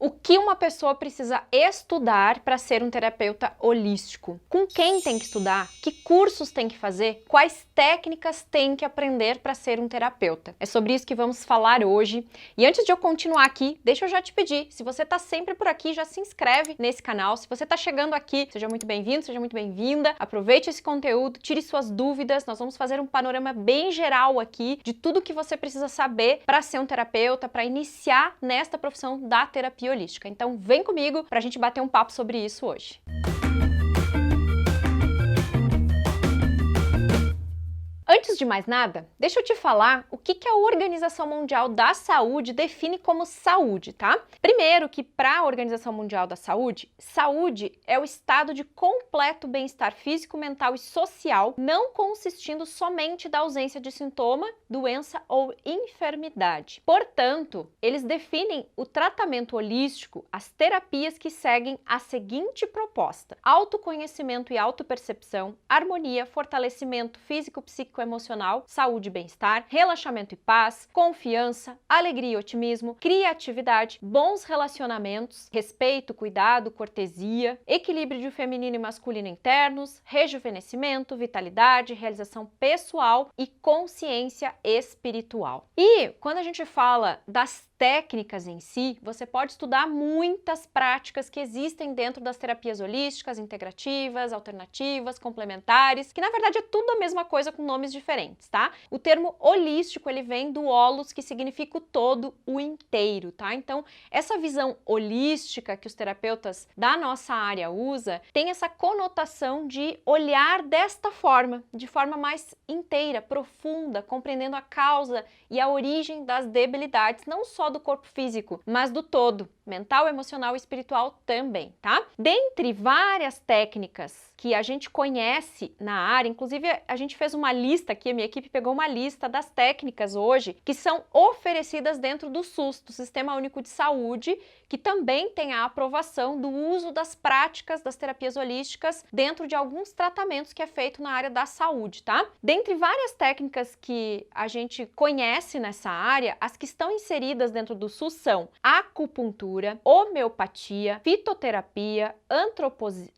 O que uma pessoa precisa estudar para ser um terapeuta holístico? Com quem tem que estudar? Que cursos tem que fazer? Quais técnicas tem que aprender para ser um terapeuta? É sobre isso que vamos falar hoje. E antes de eu continuar aqui, deixa eu já te pedir, se você está sempre por aqui, já se inscreve nesse canal. Se você está chegando aqui, seja muito bem-vindo, seja muito bem-vinda. Aproveite esse conteúdo, tire suas dúvidas. Nós vamos fazer um panorama bem geral aqui de tudo que você precisa saber para ser um terapeuta, para iniciar nesta profissão da terapia holística. Então vem comigo para a gente bater um papo sobre isso hoje. Antes de mais nada, deixa eu te falar o que a Organização Mundial da Saúde define como saúde, tá? Primeiro que para a Organização Mundial da Saúde, saúde é o estado de completo bem-estar físico, mental e social, não consistindo somente da ausência de sintoma, doença ou enfermidade. Portanto, eles definem o tratamento holístico, as terapias que seguem a seguinte proposta: autoconhecimento e autopercepção, harmonia, fortalecimento físico, psíquico, emocional, saúde e bem-estar, relaxamento e paz, confiança, alegria e otimismo, criatividade, bons relacionamentos, respeito, cuidado, cortesia, equilíbrio de feminino e masculino internos, rejuvenescimento, vitalidade, realização pessoal e consciência espiritual. E quando a gente fala das técnicas em si, você pode estudar muitas práticas que existem dentro das terapias holísticas, integrativas, alternativas, complementares, que na verdade é tudo a mesma coisa com nomes diferentes, tá? O termo holístico, ele vem do holos, que significa o todo, o inteiro, tá? Então, essa visão holística que os terapeutas da nossa área usam, tem essa conotação de olhar desta forma, de forma mais inteira, profunda, compreendendo a causa e a origem das debilidades, não só do corpo físico, mas do todo, mental, emocional e espiritual também, tá? Dentre várias técnicas que a gente conhece na área, inclusive a gente fez uma lista aqui, a minha equipe pegou uma lista das técnicas hoje que são oferecidas dentro do SUS, do Sistema Único de Saúde, que também tem a aprovação do uso das práticas das terapias holísticas dentro de alguns tratamentos que é feito na área da saúde, tá? Dentre várias técnicas que a gente conhece nessa área, as que estão inseridas dentro do SUS são acupuntura, homeopatia, fitoterapia, antroposofia,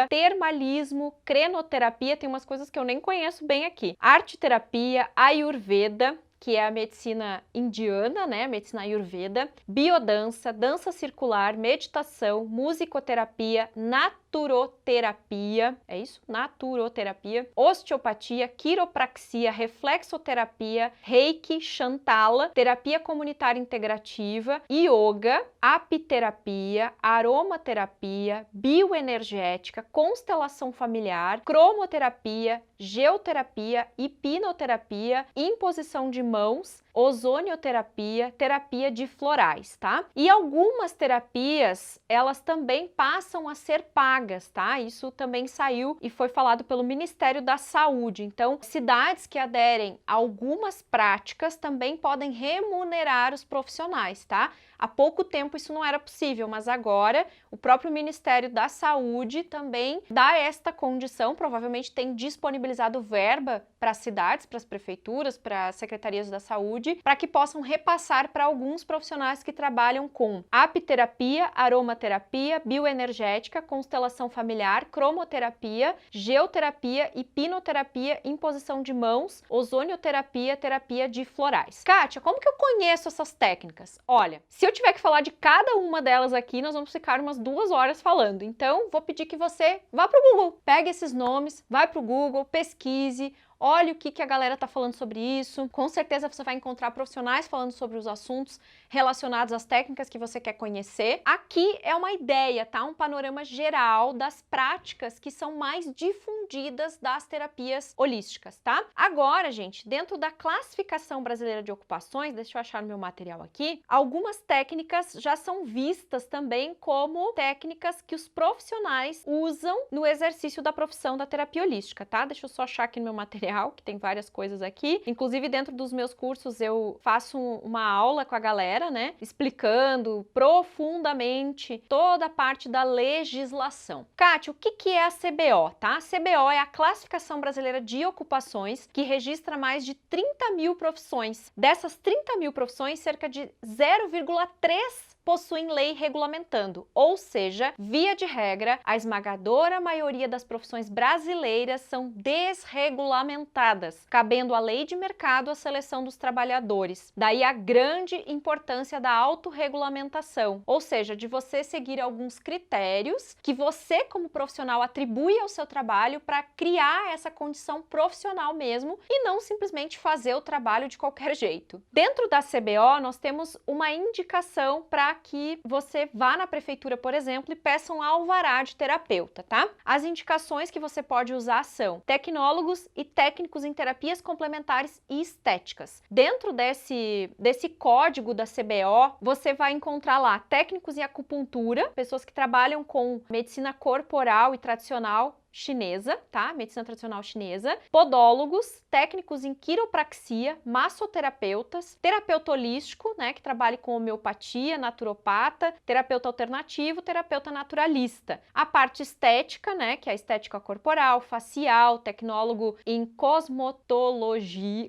termalismo, crenoterapia, tem umas coisas que eu nem conheço bem aqui, arteterapia, ayurveda, que é a medicina indiana, né, medicina ayurveda, biodança, dança circular, meditação, musicoterapia, naturoterapia, é isso? Naturoterapia, osteopatia, quiropraxia, reflexoterapia, reiki, shantala, terapia comunitária integrativa, yoga, apiterapia, aromaterapia, bioenergética, constelação familiar, cromoterapia, geoterapia, hipnoterapia, imposição de mãos, ozonioterapia, terapia de florais, tá? E algumas terapias, elas também passam a ser pagas, tá? Isso também saiu e foi falado pelo Ministério da Saúde. Então, cidades que aderem a algumas práticas também podem remunerar os profissionais, tá? Há pouco tempo isso não era possível, mas agora o próprio Ministério da Saúde também dá esta condição, provavelmente tem disponibilizado verba para as cidades, para as prefeituras, para as secretarias da saúde, para que possam repassar para alguns profissionais que trabalham com apiterapia, aromaterapia, bioenergética, constelação familiar, cromoterapia, geoterapia, hipnoterapia, imposição de mãos, ozonioterapia, terapia de florais. Kátia, como que eu conheço essas técnicas? Olha, se eu tiver que falar de cada uma delas aqui, nós vamos ficar umas 2 horas falando. Então, vou pedir que você vá para o Google, pegue esses nomes, vai para o Google, pesquise, olhe o que a galera tá falando sobre isso. Com certeza você vai encontrar profissionais falando sobre os assuntos relacionados às técnicas que você quer conhecer. Aqui é uma ideia, tá? Um panorama geral das práticas que são mais difundidas das terapias holísticas, tá? Agora, gente, dentro da classificação brasileira de ocupações, deixa eu achar no meu material aqui, algumas técnicas já são vistas também como técnicas que os profissionais usam no exercício da profissão da terapia holística, tá? Deixa eu só achar aqui no meu material, que tem várias coisas aqui. Inclusive, dentro dos meus cursos, eu faço uma aula com a galera, né? Explicando profundamente toda a parte da legislação. Kátia, o que é a CBO, tá? A CBO é a Classificação Brasileira de Ocupações, que registra mais de 30 mil profissões. Dessas 30 mil profissões, cerca de 0,3 possuem lei regulamentando, ou seja, via de regra, a esmagadora maioria das profissões brasileiras são desregulamentadas, cabendo à lei de mercado a seleção dos trabalhadores. Daí a grande importância da autorregulamentação, ou seja, de você seguir alguns critérios que você, como profissional, atribui ao seu trabalho para criar essa condição profissional mesmo e não simplesmente fazer o trabalho de qualquer jeito. Dentro da CBO, nós temos uma indicação para que você vá na prefeitura, por exemplo, e peça um alvará de terapeuta, tá? As indicações que você pode usar são tecnólogos e técnicos em terapias complementares e estéticas. Dentro desse código da CBO, você vai encontrar lá técnicos em acupuntura, pessoas que trabalham com medicina corporal e tradicional chinesa, tá? Medicina tradicional chinesa, podólogos, técnicos em quiropraxia, massoterapeutas, terapeuta holístico, né, que trabalha com homeopatia, naturopata, terapeuta alternativo, terapeuta naturalista. A parte estética, né, que é a estética corporal, facial, tecnólogo em cosmetologia,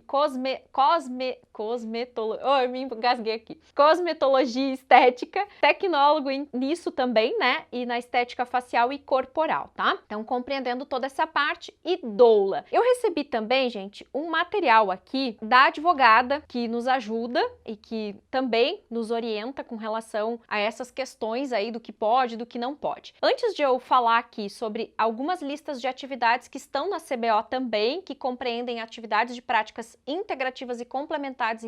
eu me engasguei aqui. Cosmetologia estética, tecnólogo nisso também, né, e na estética facial e corporal, tá? Então, compreendendo toda essa parte, e doula. Eu recebi também, gente, um material aqui da advogada que nos ajuda e que também nos orienta com relação a essas questões aí do que pode e do que não pode. Antes de eu falar aqui sobre algumas listas de atividades que estão na CBO também, que compreendem atividades de práticas integrativas e complementares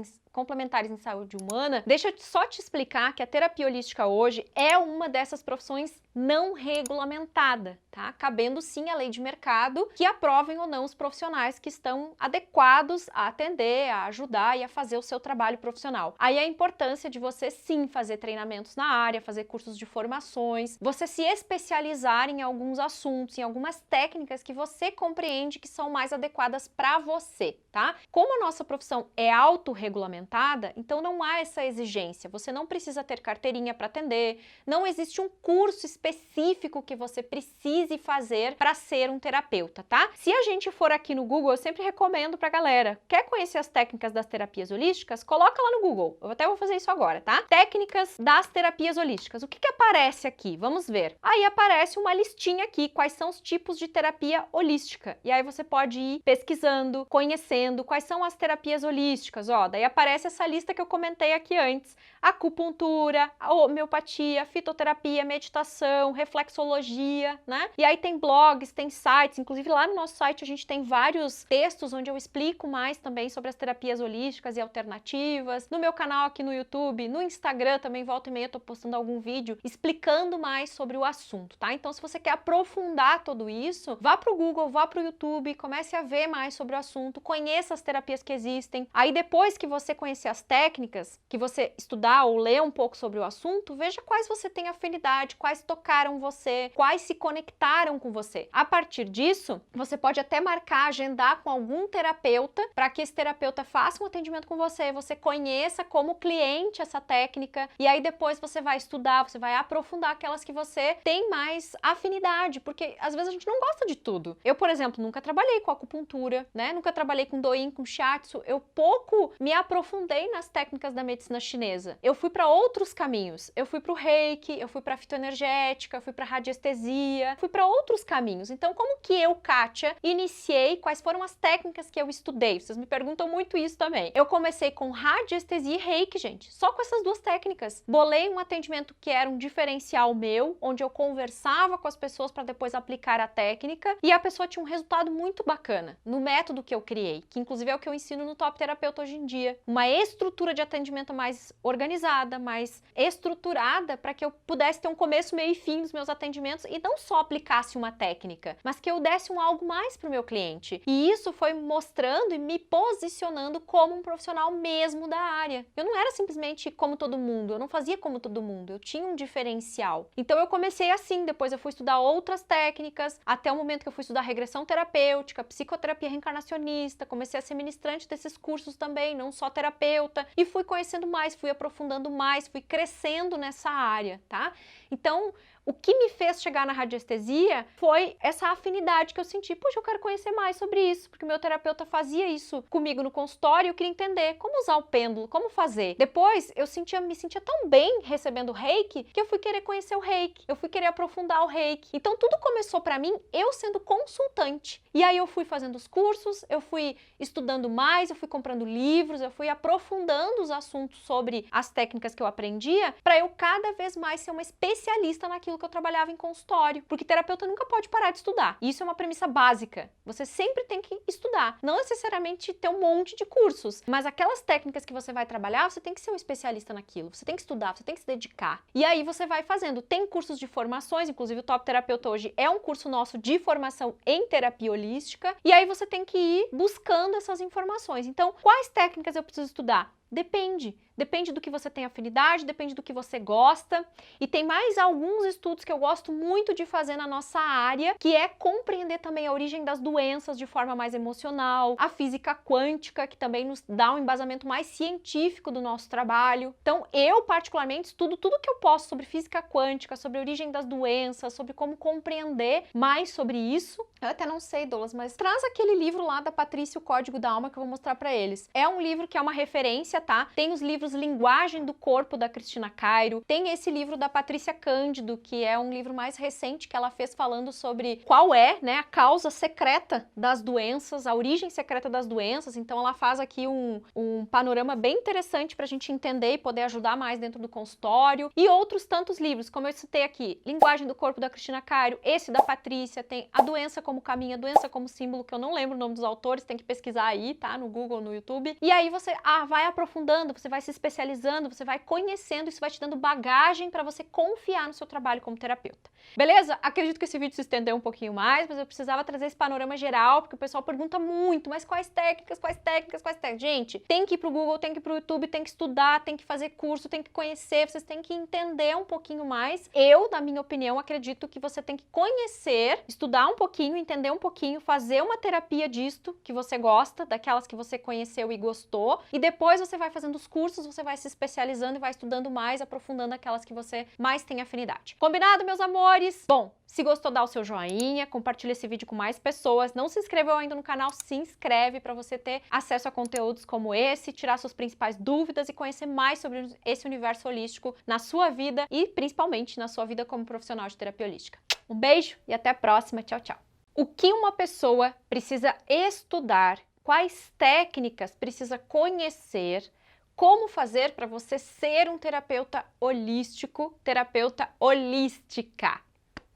em saúde humana, deixa eu só te explicar que a terapia holística hoje é uma dessas profissões não regulamentada, tá? Cabendo sim a lei de mercado que aprovem ou não os profissionais que estão adequados a atender, a ajudar e a fazer o seu trabalho profissional. Aí a importância de você sim fazer treinamentos na área, fazer cursos de formações, você se especializar em alguns assuntos, em algumas técnicas que você compreende que são mais adequadas para você, tá? Como a nossa profissão é autorregulamentada, então não há essa exigência, você não precisa ter carteirinha para atender, não existe um curso específico que você precise fazer para ser um terapeuta, tá? Se a gente for aqui no Google, eu sempre recomendo pra galera, quer conhecer as técnicas das terapias holísticas? Coloca lá no Google, eu até vou fazer isso agora, tá? Técnicas das terapias holísticas, o que aparece aqui? Vamos ver. Aí aparece uma listinha aqui, quais são os tipos de terapia holística, e aí você pode ir pesquisando, conhecendo quais são as terapias holísticas, ó, daí aparece essa lista que eu comentei aqui antes, acupuntura, homeopatia, fitoterapia, meditação, reflexologia, né? E aí tem blogs, tem sites, inclusive lá no nosso site a gente tem vários textos onde eu explico mais também sobre as terapias holísticas e alternativas. No meu canal aqui no YouTube, no Instagram também, volta e meia, eu tô postando algum vídeo explicando mais sobre o assunto, tá? Então, se você quer aprofundar tudo isso, vá pro Google, vá pro YouTube, comece a ver mais sobre o assunto, conheça as terapias que existem. Aí, depois que você conhecer as técnicas, que você estudar ou ler um pouco sobre o assunto, veja quais você tem afinidade, quais tocaram você, quais se conectaram com você. A partir disso, você pode até marcar, agendar com algum terapeuta para que esse terapeuta faça um atendimento com você, você conheça como cliente essa técnica e aí depois você vai estudar, você vai aprofundar aquelas que você tem mais afinidade, porque às vezes a gente não gosta de tudo. Eu, por exemplo, nunca trabalhei com acupuntura, né? Nunca trabalhei com doin, com shiatsu. Eu pouco me aprofundei nas técnicas da medicina chinesa. Eu fui para outros caminhos. Eu fui para o reiki, eu fui para fitoenergética, eu fui para radiestesia, fui para outros caminhos. Então, como que eu, Kátia, iniciei? Quais foram as técnicas que eu estudei? Vocês me perguntam muito isso também. Eu comecei com radiestesia e reiki, gente. Só com essas duas técnicas. Bolei um atendimento que era um diferencial meu, onde eu conversava com as pessoas para depois aplicar a técnica e a pessoa tinha um resultado muito bacana no método que eu criei, que inclusive é o que eu ensino no Top Terapeuta hoje em dia. Uma estrutura de atendimento mais organizada, mais estruturada para que eu pudesse ter um começo, meio e fim dos meus atendimentos e não só aplicasse uma técnica, mas que eu desse um algo mais para o meu cliente. E isso foi mostrando e me posicionando como um profissional mesmo da área. Eu não era simplesmente como todo mundo, eu não fazia como todo mundo, eu tinha um diferencial. Então eu comecei assim, depois eu fui estudar outras técnicas, até o momento que eu fui estudar regressão terapêutica, psicoterapia reencarnacionista, comecei a ser ministrante desses cursos também, não só terapeuta e fui conhecendo mais, fui aprofundando mais, fui crescendo nessa área, tá? Então, o que me fez chegar na radiestesia foi essa afinidade que eu senti. Puxa, eu quero conhecer mais sobre isso, porque meu terapeuta fazia isso comigo no consultório e eu queria entender como usar o pêndulo, como fazer. Depois, eu me sentia tão bem recebendo o reiki que eu fui querer conhecer o reiki, eu fui querer aprofundar o reiki. Então, tudo começou pra mim eu sendo consultante. E aí eu fui fazendo os cursos, eu fui estudando mais, eu fui comprando livros, eu fui aprofundando os assuntos sobre as técnicas que eu aprendia para eu cada vez mais ser uma especialista naquilo que eu trabalhava em consultório, porque terapeuta nunca pode parar de estudar. Isso é uma premissa básica. Você sempre tem que estudar, não necessariamente ter um monte de cursos, mas aquelas técnicas que você vai trabalhar, você tem que ser um especialista naquilo. Você tem que estudar, você tem que se dedicar. E aí você vai fazendo. Tem cursos de formações, inclusive o Top Terapeuta hoje é um curso nosso de formação em terapia holística, e aí você tem que ir buscando essas informações. Então, quais técnicas eu preciso estudar? Depende. Depende do que você tem afinidade, depende do que você gosta. E tem mais alguns estudos que eu gosto muito de fazer na nossa área, que é compreender também a origem das doenças de forma mais emocional, a física quântica, que também nos dá um embasamento mais científico do nosso trabalho. Então, eu particularmente estudo tudo que eu posso sobre física quântica, sobre a origem das doenças, sobre como compreender mais sobre isso. Eu até não sei, Douglas, mas traz aquele livro lá da Patrícia, O Código da Alma, que eu vou mostrar pra eles. É um livro que é uma referência, tá? Tem os livros Linguagem do Corpo, da Cristina Cairo. Tem esse livro da Patrícia Cândido, que é um livro mais recente que ela fez falando sobre qual é, né, a causa secreta das doenças, a origem secreta das doenças. Então ela faz aqui um panorama bem interessante pra gente entender e poder ajudar mais dentro do consultório. E outros tantos livros, como eu citei aqui, Linguagem do Corpo, da Cristina Cairo, esse da Patrícia, tem A Doença como Caminho, A Doença como Símbolo, que eu não lembro o nome dos autores, tem que pesquisar aí, tá, no Google, no YouTube. E aí você vai aprofundando, você vai se especializando, você vai conhecendo, isso vai te dando bagagem para você confiar no seu trabalho como terapeuta. Beleza? Acredito que esse vídeo se estendeu um pouquinho mais, mas eu precisava trazer esse panorama geral, porque o pessoal pergunta muito, mas quais técnicas, quais técnicas, quais técnicas? Gente, tem que ir pro Google, tem que ir pro YouTube, tem que estudar, tem que fazer curso, tem que conhecer, vocês têm que entender um pouquinho mais. Eu, na minha opinião, acredito que você tem que conhecer, estudar um pouquinho, entender um pouquinho, fazer uma terapia disto que você gosta, daquelas que você conheceu e gostou, e depois você vai fazendo os cursos, você vai se especializando e vai estudando mais, aprofundando aquelas que você mais tem afinidade. Combinado, meus amores? Bom, se gostou, dá o seu joinha, compartilha esse vídeo com mais pessoas. Não se inscreveu ainda no canal? Se inscreve para você ter acesso a conteúdos como esse, tirar suas principais dúvidas e conhecer mais sobre esse universo holístico na sua vida e principalmente na sua vida como profissional de terapia holística. Um beijo e até a próxima. Tchau, tchau. O que uma pessoa precisa estudar? Quais técnicas precisa conhecer? Como fazer para você ser um terapeuta holístico, terapeuta holística,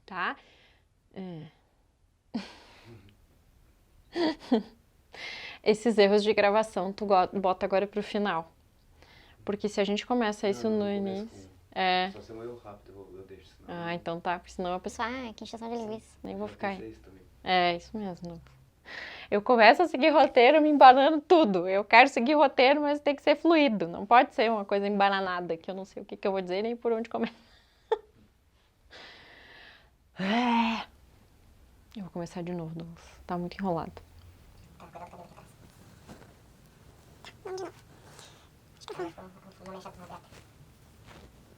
tá? Esses erros de gravação tu bota agora pro final. Porque se a gente começa isso no início... Só se eu erro rápido, eu deixo. Senão... Ah, então tá, porque senão a pessoa... Ah, que encheção de linguiça. Nem vou ficar aí. Também. É, isso mesmo. Eu começo a seguir roteiro me embanando tudo. Eu quero seguir roteiro, mas tem que ser fluido. Não pode ser uma coisa embananada, que eu não sei o que eu vou dizer nem por onde começar. Eu vou começar de novo, Douglas. Tá muito enrolado. Vamos de novo. Acho que eu vou mexer com a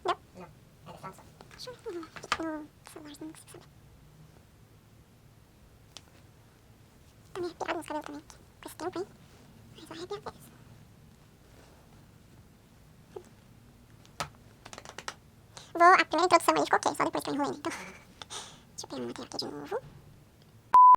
Não? Não. É deixar só. Deixa eu ver no celular, não consigo saber. Tá meio arrepiado nos cabelos também. Com esse tempo, hein? Mas vai arrepiar deles. A primeira introdução aí ficou ok, só depois que eu enrolei. Então, deixa eu pegar o material aqui de novo.